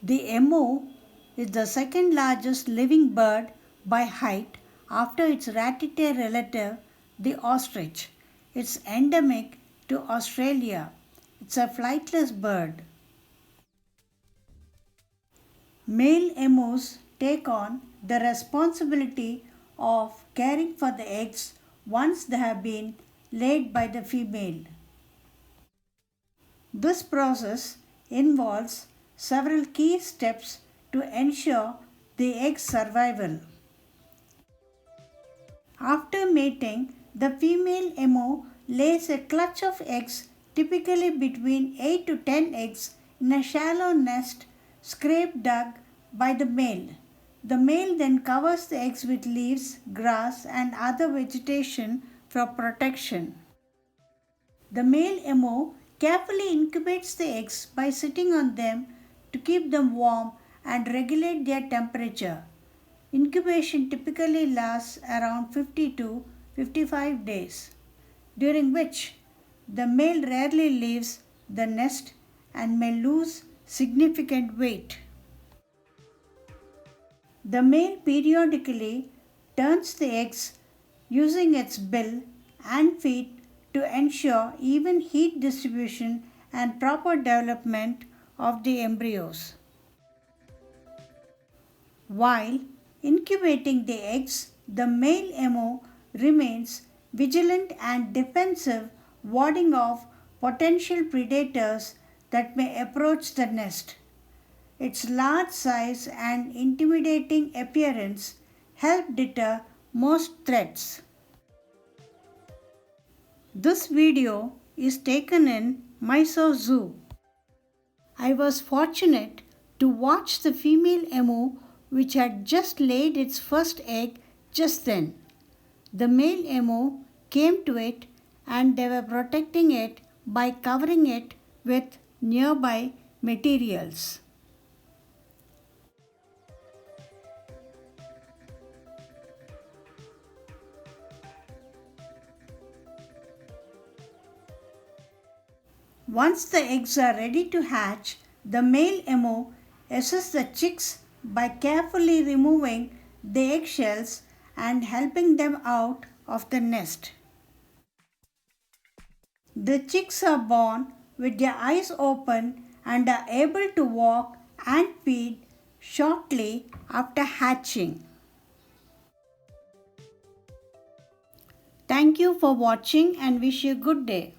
The emu is the second largest living bird by height after its ratite relative, the ostrich. It's endemic to Australia. It's a flightless bird. Male emus take on the responsibility of caring for the eggs once they have been laid by the female. This process involves several key steps to ensure the egg's survival. After mating, the female emu lays a clutch of eggs, typically between 8 to 10 eggs, in a shallow nest scrape dug by the male. The male then covers the eggs with leaves, grass, and other vegetation for protection. The male emu carefully incubates the eggs by sitting on them to keep them warm and regulate their temperature. Incubation typically lasts around 50 to 55 days, during which the male rarely leaves the nest and may lose significant weight. The male periodically turns the eggs using its bill and feet to ensure even heat distribution and proper development of the embryos. While incubating the eggs, the male emu remains vigilant and defensive, warding off potential predators that may approach the nest. Its large size and intimidating appearance help deter most threats. This video is taken in Mysore Zoo. I was fortunate to watch the female emu which had just laid its first egg just then. The male emu came to it and they were protecting it by covering it with nearby materials. Once the eggs are ready to hatch, the male emu assists the chicks by carefully removing the eggshells and helping them out of the nest. The chicks are born with their eyes open and are able to walk and feed shortly after hatching. Thank you for watching and wish you a good day.